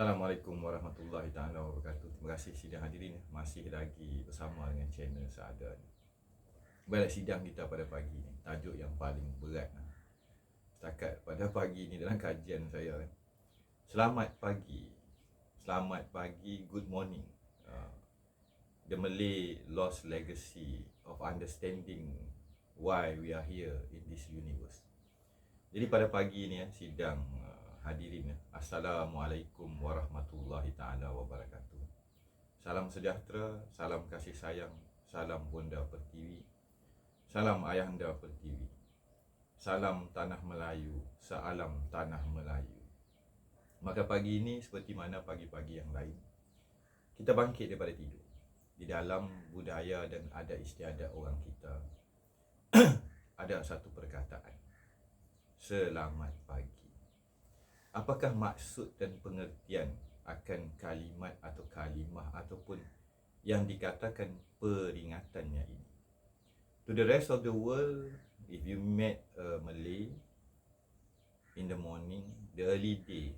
Assalamualaikum warahmatullahi taala wabarakatuh. Terima kasih sidang hadirin, masih lagi bersama dengan channel Saada ni. Baiklah, sidang kita pada pagi ni, tajuk yang paling berat setakat pada pagi ni dalam kajian saya. Selamat pagi. Selamat pagi, good morning. The Malay lost legacy of understanding why we are here in this universe. Jadi pada pagi ni sidang hadirin, Assalamualaikum warahmatullahi taala wabarakatuh. Salam sejahtera, salam kasih sayang, salam Bonda Pertiwi, salam Ayahanda Pertiwi, salam Tanah Melayu, salam Tanah Melayu. Maka pagi ini seperti mana pagi-pagi yang lain, kita bangkit daripada tidur. Di dalam budaya dan adat istiadat orang kita ada satu perkataan, selamat pagi. Apakah maksud dan pengertian akan kalimat atau kalimah ataupun yang dikatakan peringatannya ini? To the rest of the world, if you met a Malay in the morning, the early day,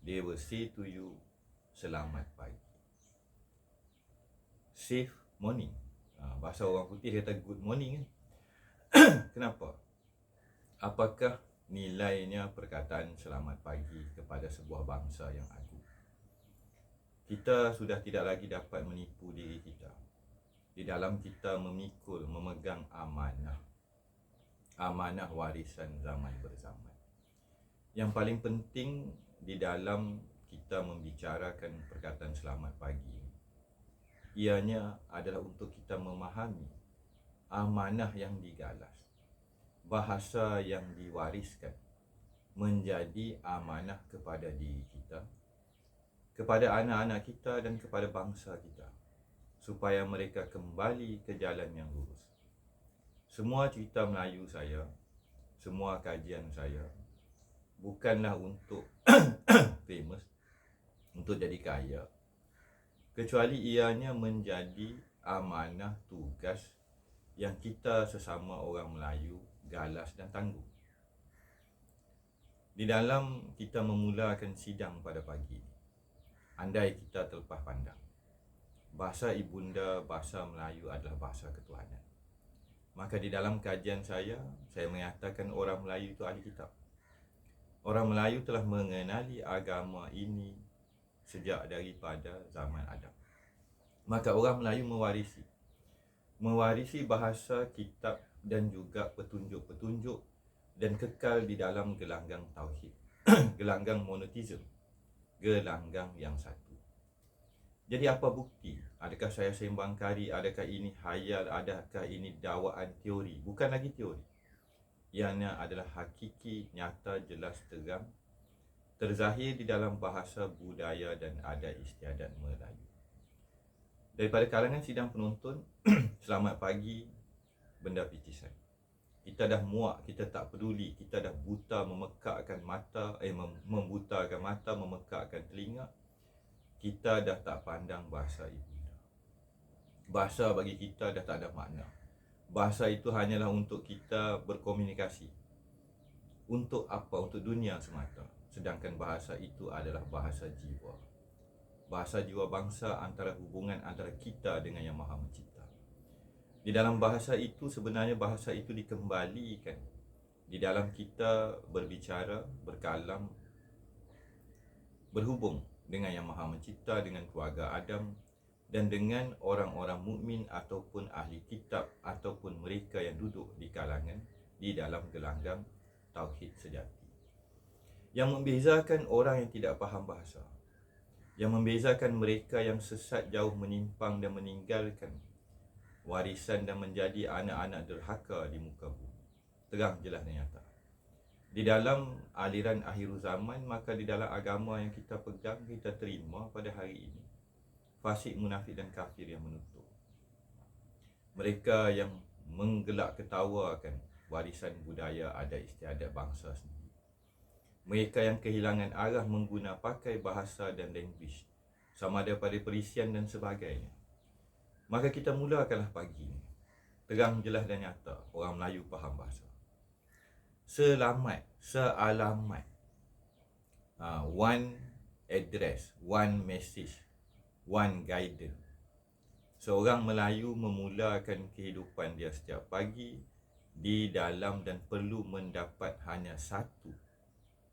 they will say to you, selamat pagi. Safe morning. Bahasa orang putih dia kata good morning kan? Kenapa? Apakah nilainya perkataan selamat pagi kepada sebuah bangsa yang agung? Kita sudah tidak lagi dapat menipu diri kita di dalam kita memikul, memegang amanah warisan zaman berzaman. Yang paling penting di dalam kita membicarakan perkataan selamat pagi, ianya adalah untuk kita memahami amanah yang digalas, bahasa yang diwariskan menjadi amanah kepada diri kita, kepada anak-anak kita dan kepada bangsa kita, supaya mereka kembali ke jalan yang lurus. Semua cerita Melayu saya, semua kajian saya bukanlah untuk famous, untuk jadi kaya, kecuali ianya menjadi amanah tugas yang kita sesama orang Melayu galas dan tangguh. Di dalam kita memulakan sidang pada pagi ini, andai kita terlepas pandang, bahasa ibunda, bahasa Melayu adalah bahasa ketuhanan, maka di dalam kajian saya mengatakan orang Melayu itu ahli kitab. Orang Melayu telah mengenali agama ini sejak daripada zaman Adam. Maka orang Melayu mewarisi bahasa, kitab dan juga petunjuk-petunjuk dan kekal di dalam gelanggang tauhid, gelanggang monoteism, gelanggang yang satu. Jadi apa bukti? Adakah saya sembang kari? Adakah ini hayal? Adakah ini dakwaan teori? Bukan lagi teori. Ianya adalah hakiki, nyata, jelas, terang, terzahir di dalam bahasa, budaya dan adat istiadat Melayu. Daripada kalangan sidang penonton, selamat pagi benda picisan. Kita dah muak, kita tak peduli, kita dah buta, membutakan mata, memekakkan telinga. Kita dah tak pandang bahasa ibunda. Bahasa bagi kita dah tak ada makna. Bahasa itu hanyalah untuk kita berkomunikasi. Untuk apa? Untuk dunia semata. Sedangkan bahasa itu adalah bahasa jiwa. Bahasa jiwa bangsa, antara hubungan antara kita dengan Yang Maha Mencipta. Di dalam bahasa itu sebenarnya bahasa itu dikembalikan di dalam kita berbicara, berkalam, berhubung dengan Yang Maha Mencipta, dengan keluarga Adam dan dengan orang-orang mukmin ataupun ahli kitab ataupun mereka yang duduk di kalangan di dalam gelanggang tauhid sejati. Yang membezakan orang yang tidak faham bahasa, yang membezakan mereka yang sesat jauh menyimpang dan meninggalkan warisan dan menjadi anak-anak derhaka di muka bumi, terang, jelas dan nyata. Di dalam aliran akhir zaman, maka di dalam agama yang kita pegang, kita terima pada hari ini, fasik, munafik dan kafir yang menutup. Mereka yang menggelak ketawakan warisan budaya adat istiadat bangsa sendiri. Mereka yang kehilangan arah mengguna pakai bahasa dan language, sama ada pada perisian dan sebagainya. Maka kita mulakanlah pagi ini, terang, jelas dan nyata, orang Melayu faham bahasa. Selamat, sealamat, one address, one message, one guidance. Seorang Melayu memulakan kehidupan dia setiap pagi di dalam dan perlu mendapat hanya satu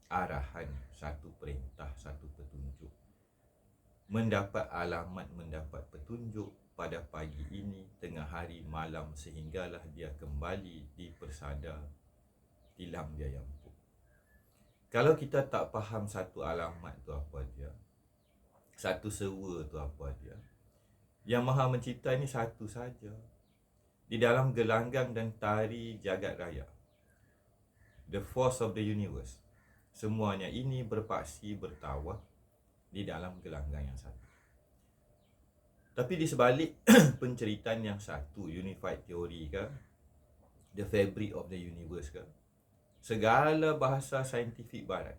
arahan, satu perintah, satu petunjuk. Mendapat alamat, mendapat petunjuk pada pagi ini, tengah hari, malam, sehinggalah dia kembali di persada tilam dia yang empuk. Kalau kita tak faham satu alamat tu apa dia, satu sewa tu apa dia, Yang Maha Mencipta ini satu saja. Di dalam gelanggang dan tari jagat raya, the force of the universe, semuanya ini berpaksi bertawaf di dalam gelanggang yang satu. Tapi di sebalik penceritaan yang satu, unified theory ke, the fabric of the universe ke, segala bahasa saintifik barat,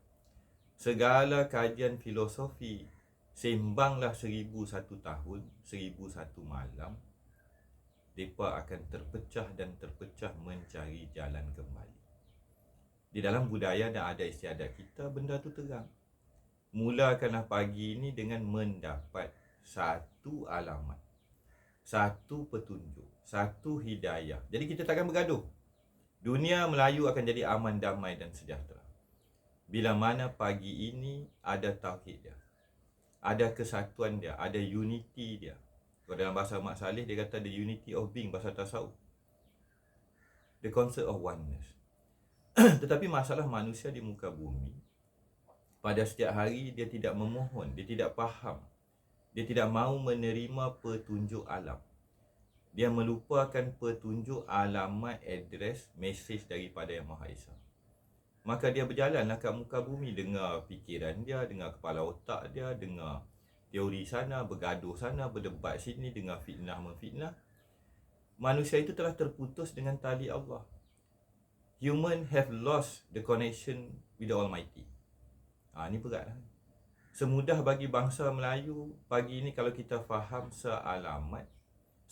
segala kajian filosofi, sembanglah 1001 tahun, 1001 malam, mereka akan terpecah dan terpecah mencari jalan kembali. Di dalam budaya dan adat istiadat kita, benda tu terang. Mulakanlah pagi ini dengan mendapat satu alamat, satu petunjuk, satu hidayah. Jadi kita takkan bergaduh. Dunia Melayu akan jadi aman, damai dan sejahtera bila mana pagi ini ada tauhid dia, ada kesatuan dia, ada unity dia. Kalau dalam bahasa Mak Saleh, dia kata the unity of being, bahasa tasawuf, the concept of oneness. Tetapi masalah manusia di muka bumi, pada setiap hari dia tidak memohon, dia tidak faham, dia tidak mahu menerima petunjuk alam. Dia melupakan petunjuk alamat, address, message daripada Yang Maha Esa. Maka dia berjalanlah kat muka bumi, dengar fikiran dia, dengar kepala otak dia, dengar teori sana, bergaduh sana, berdebat sini, dengar fitnah memfitnah. Manusia itu telah terputus dengan tali Allah. Human have lost the connection with the Almighty. Ini berat lah. Semudah bagi bangsa Melayu pagi ini kalau kita faham sealamat,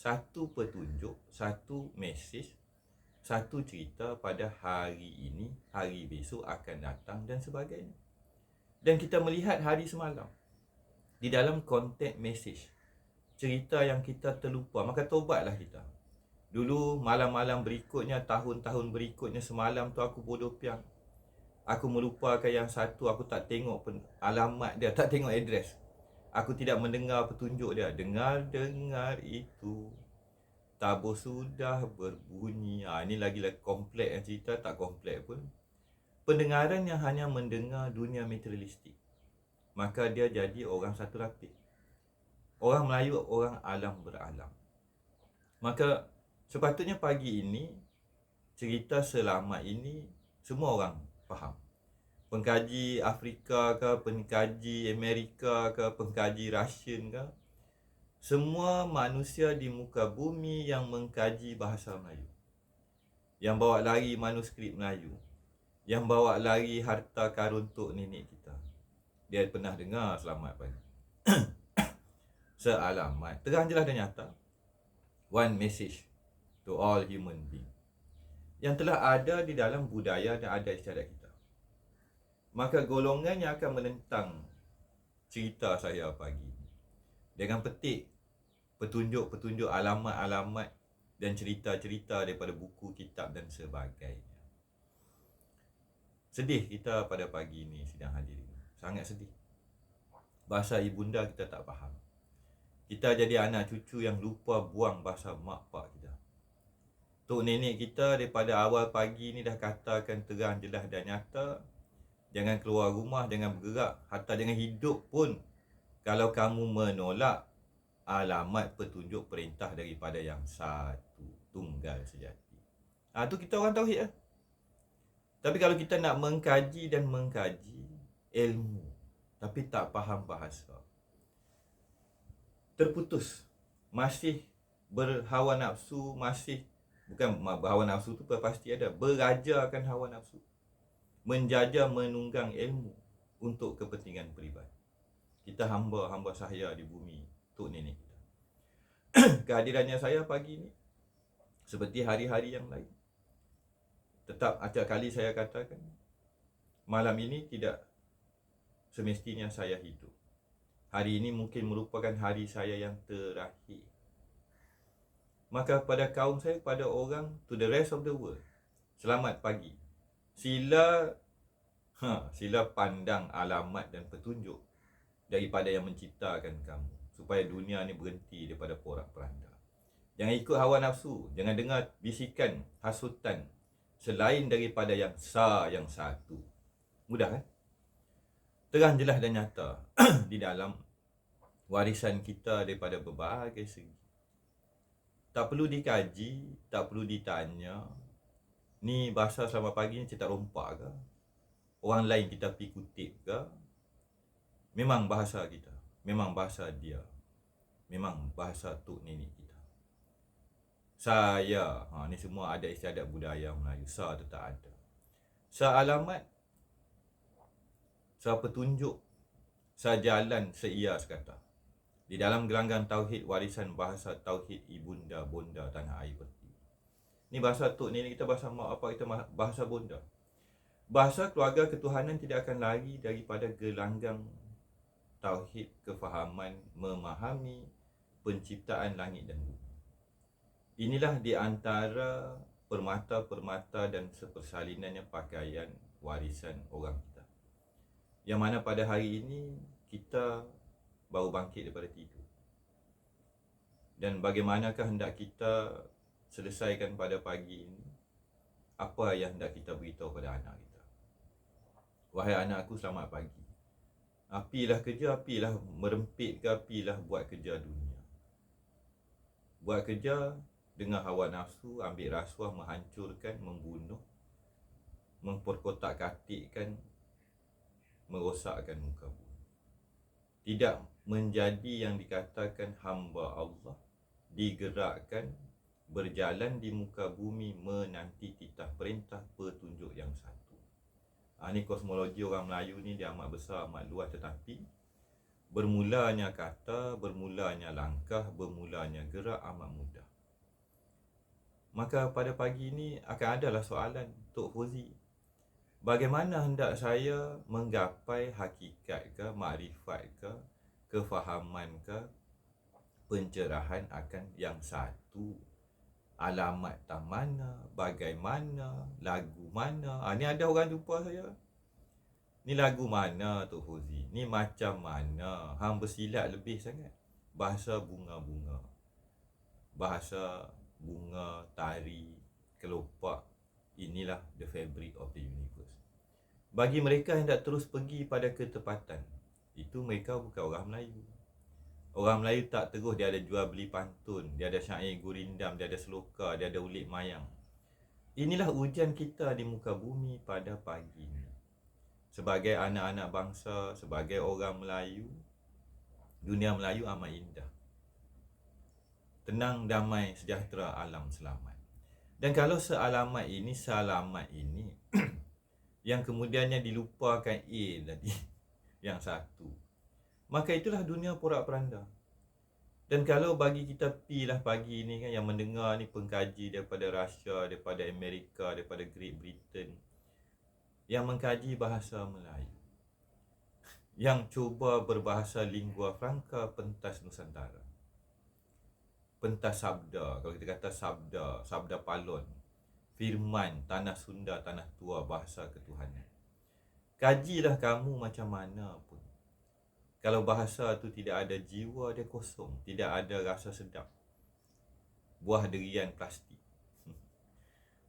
satu petunjuk, satu message, satu cerita pada hari ini, hari besok akan datang dan sebagainya. Dan kita melihat hari semalam di dalam konteks message, cerita yang kita terlupa, maka tobatlah kita. Dulu malam-malam berikutnya, tahun-tahun berikutnya, semalam tu aku bodoh piang. Aku melupakan yang satu, aku tak tengok alamat dia, tak tengok address. Aku tidak mendengar petunjuk dia. Dengar itu, tabur sudah berbunyi. Ini lagi kompleks yang cerita, tak kompleks pun. Pendengaran yang hanya mendengar dunia materialistik, maka dia jadi orang satu lapis. Orang Melayu, orang alam beralam. Maka sepatutnya pagi ini, cerita selamat ini, semua orang faham. Pengkaji Afrika ke, pengkaji Amerika ke, pengkaji Russian ke, semua manusia di muka bumi yang mengkaji bahasa Melayu, yang bawa lari manuskrip Melayu, yang bawa lari harta karun tok nenek kita, dia pernah dengar selamat pagi. Sealamat, terang jelas dan nyata. One message to all human being, yang telah ada di dalam budaya dan adat istiadat kita. Maka golongan yang akan menentang cerita saya pagi ini dengan petik petunjuk-petunjuk, alamat-alamat dan cerita-cerita daripada buku, kitab dan sebagainya. Sedih kita pada pagi ini sidang hadirin. Sangat sedih. Bahasa ibunda kita tak faham. Kita jadi anak cucu yang lupa buang bahasa mak pak kita. Tok nenek kita daripada awal pagi ni dah katakan terang, jelas dan nyata, jangan keluar rumah, jangan bergerak, hatta jangan hidup pun kalau kamu menolak alamat, petunjuk, perintah daripada yang satu, tunggal sejati. Tu kita orang tauhid lah. Tapi kalau kita nak mengkaji dan mengkaji ilmu, tapi tak faham bahasa, terputus, masih berhawa nafsu, masih, bukan berhawa nafsu tu pasti ada, berajakan hawa nafsu, menjajah menunggang ilmu untuk kepentingan peribadi. Kita hamba-hamba sahaya di bumi tok nenek kita. Kehadirannya saya pagi ini seperti hari-hari yang lain. Tetap acap kali saya katakan, malam ini tidak semestinya saya hidup. hari ini mungkin merupakan hari saya yang terakhir. Maka pada kaum saya, pada orang, to the rest of the world, selamat pagi. Sila pandang alamat dan petunjuk daripada yang menciptakan kamu, supaya dunia ni berhenti daripada porak-poranda. Jangan ikut hawa nafsu, jangan dengar bisikan hasutan selain daripada yang yang satu. Mudah kan? Terang, jelas dan nyata di dalam warisan kita daripada berbagai segi. Tak perlu dikaji, tak perlu ditanya, ni bahasa selamat pagi ni cetak rompak ke? Orang lain kita pergi kutip ke? Memang bahasa kita, memang bahasa dia, memang bahasa tok nenek kita. Saya, ni semua ada istiadat budaya Melayu. Sa tu tak ada. Sa alamat, sa petunjuk, sa jalan, seia sekata. Di dalam gelanggang tauhid, warisan bahasa tauhid ibunda bonda tanah air peti. Ni bahasa tok nenek kita, bahasa mak apa kita, bahasa bonda. Bahasa keluarga ketuhanan tidak akan lari daripada gelanggang tauhid, kefahaman, memahami penciptaan langit dan bumi. Inilah di antara permata-permata dan sepersalinannya pakaian warisan orang kita, yang mana pada hari ini kita baru bangkit daripada tidur. Dan bagaimanakah hendak kita selesaikan pada pagi ini? Apa yang hendak kita beritahu pada anak kita? Wahai anakku, selamat pagi. Apilah kerja, apilah merempit ke, apilah buat kerja dunia. Buat kerja dengan hawa nafsu, ambil rasuah, menghancurkan, membunuh, memperkotak-katikkan, merosakkan muka bumi. Tidak menjadi yang dikatakan hamba Allah, digerakkan, berjalan di muka bumi, menanti titah perintah petunjuk yang satu. Ini kosmologi orang Melayu ni dia amat besar, amat luas, tetapi bermulanya kata, bermulanya langkah, bermulanya gerak amat mudah. Maka pada pagi ini akan adalah soalan, Tok Fauzi, bagaimana hendak saya menggapai hakikat ke, makrifat ke, kefahaman ke, pencerahan akan yang satu? Alamat tak mana, bagaimana, lagu mana? Ni ada orang jumpa saya, ni lagu mana Tok Fauzi? Ni macam mana? Hang bersilat lebih sangat. Bahasa bunga-bunga, bahasa bunga, tari, kelopak. Inilah the fabric of the universe. Bagi mereka yang tak terus pergi pada ketepatan, itu mereka bukan orang Melayu. Orang Melayu tak terus, dia ada jual beli pantun, dia ada syair gurindam, dia ada seloka, dia ada ulit mayang. Inilah ujian kita di muka bumi pada pagi ini. Sebagai anak-anak bangsa, sebagai orang Melayu, dunia Melayu amat indah. Tenang, damai, sejahtera, alam selamat. Dan kalau sealamat ini yang kemudiannya dilupakan A tadi, yang satu, maka itulah dunia porak-poranda. Dan kalau bagi kita pilah pagi ni kan, yang mendengar ni pengkaji daripada Russia, daripada Amerika, daripada Great Britain, yang mengkaji bahasa Melayu, yang cuba berbahasa lingua franca, pentas Nusantara, pentas sabda, kalau kita kata sabda, sabda palon, firman, tanah Sunda, tanah tua, bahasa ketuhanan. Kajilah kamu macam mana pun, kalau bahasa tu tidak ada jiwa, dia kosong, tidak ada rasa sedap, buah derian plastik.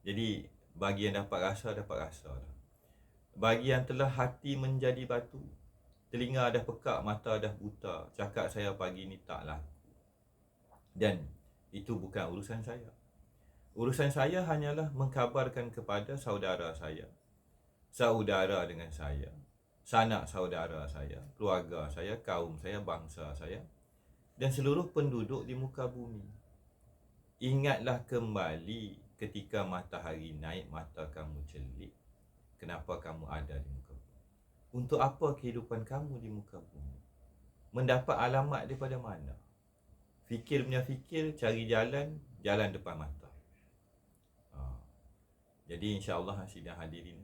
Jadi bagi yang dapat rasa, dapat rasa lah. Bagi yang telah hati menjadi batu, telinga dah pekak, mata dah buta, cakap saya pagi ni tak laku. Dan itu bukan urusan saya. Urusan saya hanyalah mengkabarkan kepada saudara saya, saudara dengan saya, sanak saudara saya, keluarga saya, kaum saya, bangsa saya, dan seluruh penduduk di muka bumi. Ingatlah kembali ketika matahari naik, mata kamu celik. Kenapa kamu ada di muka bumi? Untuk apa kehidupan kamu di muka bumi? Mendapat alamat daripada mana? Fikir punya fikir, cari jalan, jalan depan mata. Jadi insyaAllah sidang hadirin,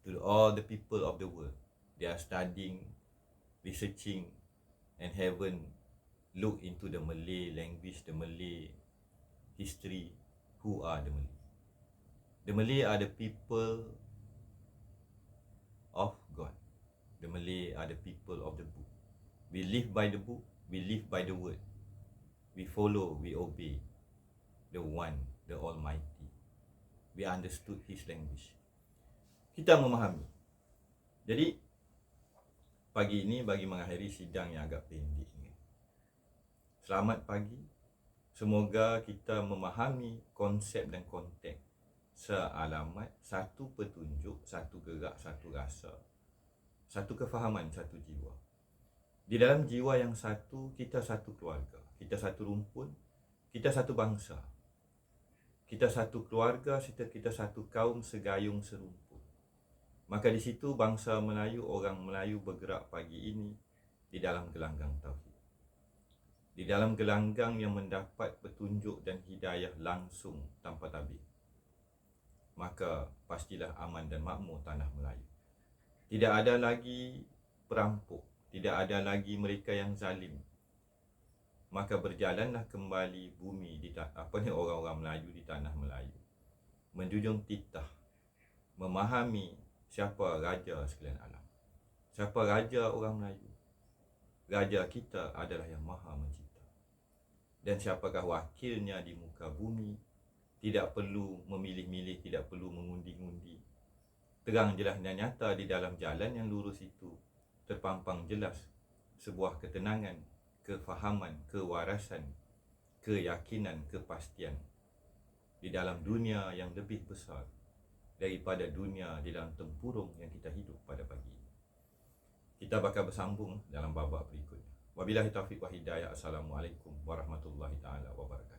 to all the people of the world, they are studying, researching, and haven't looked into the Malay language, the Malay history, who are the Malay? The Malay are the people of God. The Malay are the people of the book. We live by the book, we live by the word. We follow, we obey the one, the Almighty. We understood his language. Kita memahami. Jadi pagi ini bagi mengakhiri sidang yang agak pendek ini, selamat pagi. Semoga kita memahami konsep dan konteks sealamat, satu petunjuk, satu gerak, satu rasa, satu kefahaman, satu jiwa. Di dalam jiwa yang satu, kita satu keluarga, kita satu rumpun, kita satu bangsa, kita satu keluarga, kita satu kaum segayung serumpun. Maka di situ bangsa Melayu, orang Melayu bergerak pagi ini di dalam gelanggang tauhid, di dalam gelanggang yang mendapat petunjuk dan hidayah langsung tanpa tabir. Maka pastilah aman dan makmur tanah Melayu. Tidak ada lagi perampok, tidak ada lagi mereka yang zalim. Maka berjalanlah kembali bumi di orang-orang Melayu di tanah Melayu, menjunjung titah, memahami siapa raja sekalian alam. Siapa raja orang Melayu? Raja kita adalah yang Maha Mencipta. Dan siapakah wakilnya di muka bumi? Tidak perlu memilih-milih, tidak perlu mengundi-ngundi. Terang jelas dan nyata di dalam jalan yang lurus itu terpampang jelas sebuah ketenangan, kefahaman, kewarasan, keyakinan, kepastian di dalam dunia yang lebih besar daripada dunia di dalam tempurung yang kita hidup pada pagi ini. Kita bakal bersambung dalam babak berikutnya. Wabillahi taufiq wa hidayah. Assalamualaikum warahmatullahi taala wabarakatuh.